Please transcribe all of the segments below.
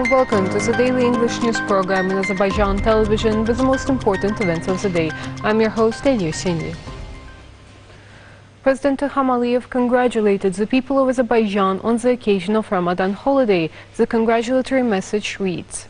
and welcome to the daily English news program in Azərbaycan Television with the most important events of the day. I'm your host, Eliyar. President İlham Aliyev congratulated the people of Azerbaijan on the occasion of Ramadan holiday. The congratulatory message reads: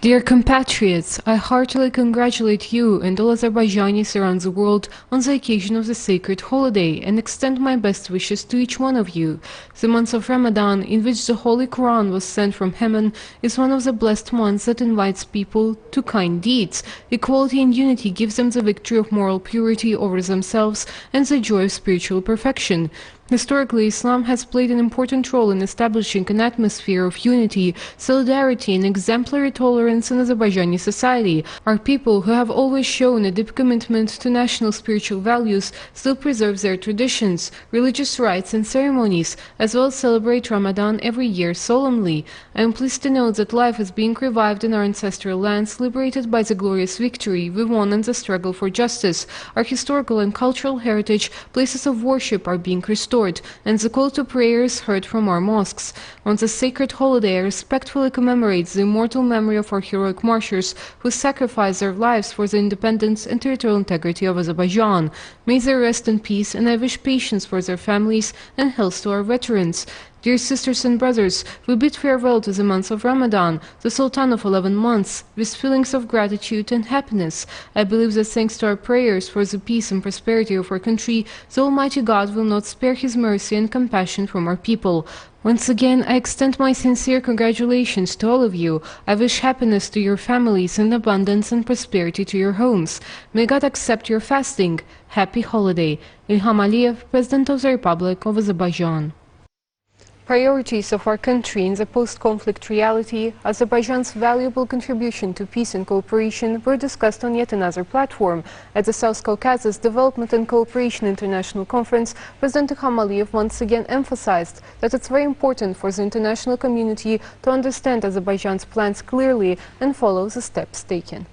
Dear compatriots, I heartily congratulate you and all Azerbaijanis around the world on the occasion of the sacred holiday and extend my best wishes to each one of you. The month of Ramadan, in which the Holy Quran was sent from heaven, is one of the blessed months that invites people to kind deeds. Equality and unity gives them the victory of moral purity over themselves and the joy of spiritual perfection. Historically, Islam has played an important role in establishing an atmosphere of unity, solidarity and exemplary tolerance in Azerbaijani society. Our people, who have always shown a deep commitment to national spiritual values, still preserve their traditions, religious rites and ceremonies, as well as celebrate Ramadan every year solemnly. I am pleased to note that life is being revived in our ancestral lands, liberated by the glorious victory we won in the struggle for justice. Our historical and cultural heritage, places of worship are being restored, and the call to prayer is heard from our mosques. On this sacred holiday, I respectfully commemorate the immortal memory of our heroic martyrs who sacrificed their lives for the independence and territorial integrity of Azerbaijan. May they rest in peace, and I wish patience for their families and health to our veterans. Dear sisters and brothers, we bid farewell to the month of Ramadan, the Sultan of 11 months, with feelings of gratitude and happiness. I believe that thanks to our prayers for the peace and prosperity of our country, the Almighty God will not spare His mercy and compassion from our people. Once again, I extend my sincere congratulations to all of you. I wish happiness to your families and abundance and prosperity to your homes. May God accept your fasting. Happy holiday. Ilham Aliyev, President of the Republic of Azerbaijan. Priorities of our country in the post-conflict reality, Azerbaijan's valuable contribution to peace and cooperation were discussed on yet another platform. At the South Caucasus Development and Cooperation International Conference, President İlham Aliyev once again emphasized that it's very important for the international community to understand Azerbaijan's plans clearly and follow the steps taken.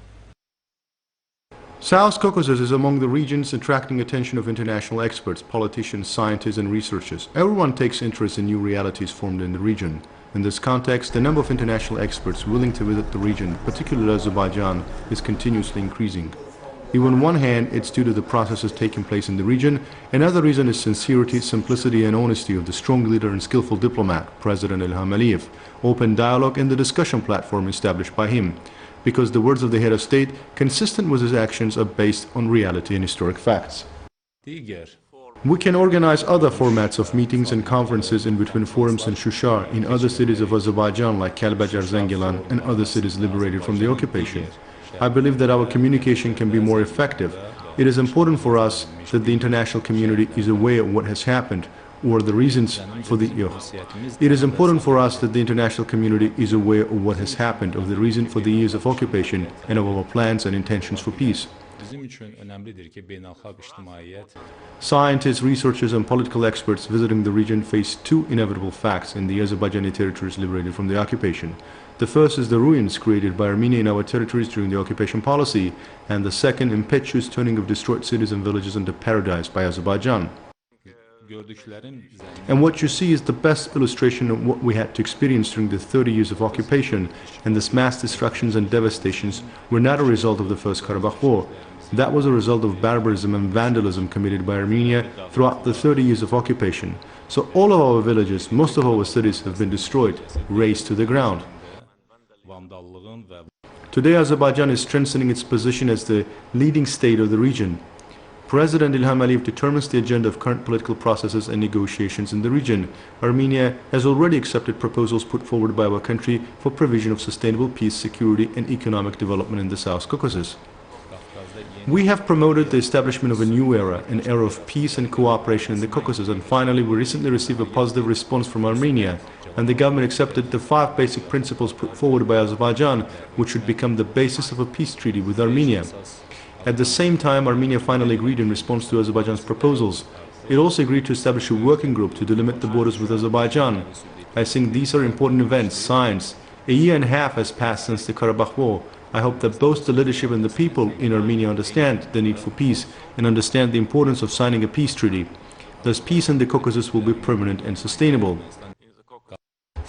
South Caucasus is among the regions attracting attention of international experts, politicians, scientists and researchers. Everyone takes interest in new realities formed in the region. In this context, the number of international experts willing to visit the region, particularly Azerbaijan, is continuously increasing. On one hand, it's due to the processes taking place in the region. Another reason is sincerity, simplicity and honesty of the strong leader and skillful diplomat, President Ilham Aliyev, open dialogue and the discussion platform established by him. Because the words of the head of state, consistent with his actions, are based on reality and historic facts. We can organize other formats of meetings and conferences in between forums in Shushar, in other cities of Azerbaijan like Kalbajar, Zengilan, and other cities liberated from the occupation. I believe that our communication can be more effective. It is important for us that the international community is aware of what has happened, or the reasons for the It is important for us that the international community is aware of what has happened, of the reason for the years of occupation, and of our plans and intentions for peace. Scientists, researchers and political experts visiting the region face two inevitable facts in the Azerbaijani territories liberated from the occupation. The first is the ruins created by Armenia in our territories during the occupation policy, and the second, impetuous turning of destroyed cities and villages into paradise by Azerbaijan. And what you see is the best illustration of what we had to experience during the 30 years of occupation, and this mass destructions and devastations were not a result of the First Karabakh War. That was a result of barbarism and vandalism committed by Armenia throughout the 30 years of occupation. So all of our villages, most of our cities have been destroyed, razed to the ground. Today Azerbaijan is strengthening its position as the leading state of the region. President Ilham Aliyev determines the agenda of current political processes and negotiations in the region. Armenia has already accepted proposals put forward by our country for provision of sustainable peace, security and economic development in the South Caucasus. We have promoted the establishment of a new era, an era of peace and cooperation in the Caucasus, and finally we recently received a positive response from Armenia, and the government accepted the 5 basic principles put forward by Azerbaijan, which should become the basis of a peace treaty with Armenia. At the same time, Armenia finally agreed in response to Azerbaijan's proposals. It also agreed to establish a working group to delimit the borders with Azerbaijan. I think these are important events, signs. A year and a half has passed since the Karabakh War. I hope that both the leadership and the people in Armenia understand the need for peace and understand the importance of signing a peace treaty. Thus, peace in the Caucasus will be permanent and sustainable.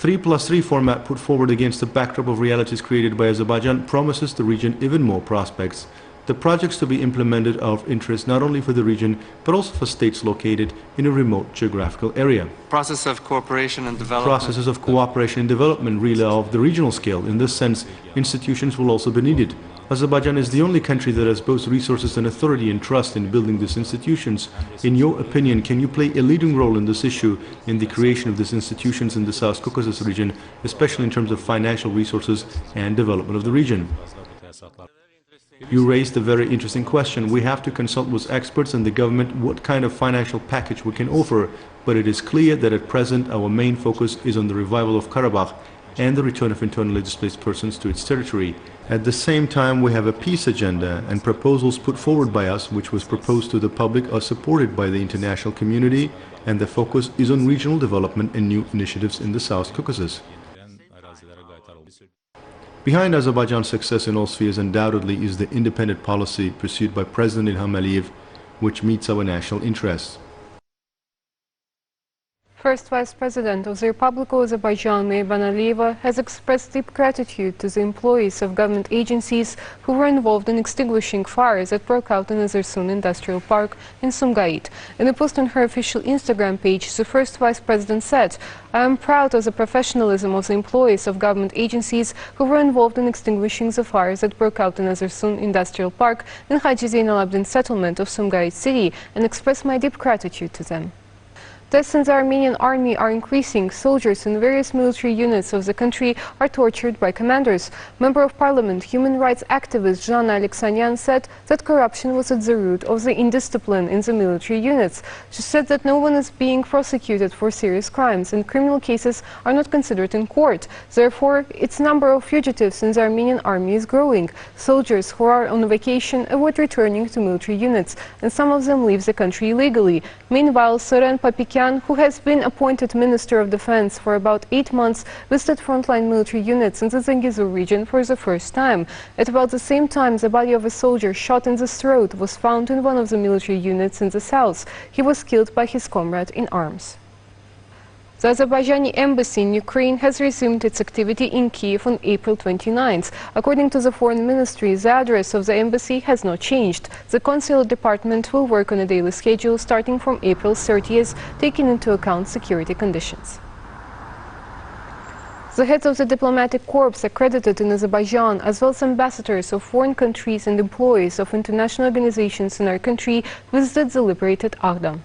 3+3 format put forward against the backdrop of realities created by Azerbaijan promises the region even more prospects. The projects to be implemented are of interest not only for the region, but also for states located in a remote geographical area. Processes of cooperation and development really are of the regional scale. In this sense, institutions will also be needed. Azerbaijan is the only country that has both resources and authority and trust in building these institutions. In your opinion, can you play a leading role in this issue, in the creation of these institutions in the South Caucasus region, especially in terms of financial resources and development of the region? You raised a very interesting question. We have to consult with experts and the government what kind of financial package we can offer, but it is clear that at present our main focus is on the revival of Karabakh and the return of internally displaced persons to its territory. At the same time, we have a peace agenda, and proposals put forward by us, which was proposed to the public, are supported by the international community, and the focus is on regional development and new initiatives in the South Caucasus. Behind Azerbaijan's success in all spheres undoubtedly is the independent policy pursued by President Ilham, which meets our national interests. First Vice President of the Republic of Azerbaijan, Alieva, has expressed deep gratitude to the employees of government agencies who were involved in extinguishing fires that broke out in Azersun Industrial Park in Sumgait. In a post on her official Instagram page, the First Vice President said, "I am proud of the professionalism of the employees of government agencies who were involved in extinguishing the fires that broke out in Azersun Industrial Park in Haji Zainal Abidin settlement of Sumgait city and express my deep gratitude to them." Deaths in the Armenian army are increasing. Soldiers in various military units of the country are tortured by commanders. Member of Parliament, human rights activist Zhana Alexanyan said that corruption was at the root of the indiscipline in the military units. She said that no one is being prosecuted for serious crimes and criminal cases are not considered in court. Therefore, its number of fugitives in the Armenian army is growing. Soldiers who are on vacation avoid returning to military units, and some of them leave the country illegally. Meanwhile, Soren Papikyan, who has been appointed Minister of Defense for about 8 months, visited frontline military units in the Zengezur region for the first time. At about the same time, the body of a soldier shot in the throat was found in one of the military units in the south. He was killed by his comrade in arms. The Azerbaijani embassy in Ukraine has resumed its activity in Kiev on April 29th. According to the Foreign Ministry, the address of the embassy has not changed. The consular department will work on a daily schedule starting from April 30th, taking into account security conditions. The heads of the diplomatic corps accredited in Azerbaijan, as well as ambassadors of foreign countries and employees of international organizations in our country, visited the liberated Aghdam.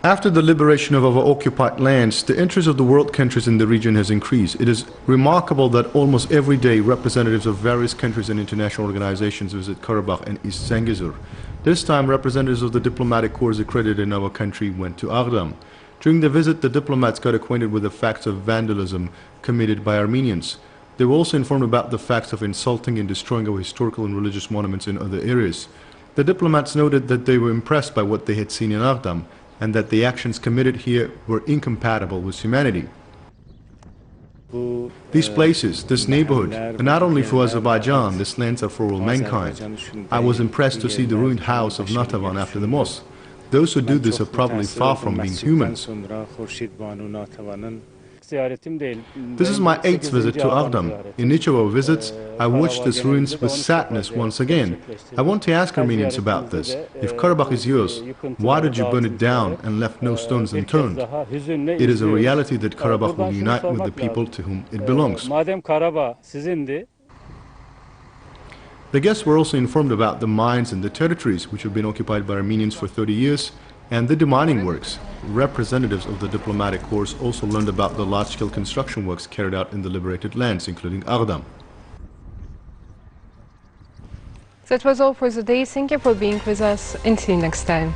After the liberation of our occupied lands, the interest of the world countries in the region has increased. It is remarkable that almost every day representatives of various countries and international organizations visit Karabakh and East Zengezur. This time, representatives of the diplomatic corps accredited in our country went to Aghdam. During the visit, the diplomats got acquainted with the facts of vandalism committed by Armenians. They were also informed about the facts of insulting and destroying our historical and religious monuments in other areas. The diplomats noted that they were impressed by what they had seen in Aghdam, and that the actions committed here were incompatible with humanity. These places, this neighborhood, are not only for Azerbaijan, these lands are for all mankind. I was impressed to see the ruined house of Natavan after the mosque. Those who do this are probably far from being human. This is my 8th visit to Aghdam. In each of our visits, I watched these ruins with sadness once again. I want to ask Armenians about this. If Karabakh is yours, why did you burn it down and left no stones unturned? It is a reality that Karabakh will unite with the people to whom it belongs. The guests were also informed about the mines and the territories which have been occupied by Armenians for 30 years, and the demining works. Representatives of the diplomatic corps also learned about the large-scale construction works carried out in the liberated lands, including Aghdam. That was all for the day. Thank you for being with us. Until next time.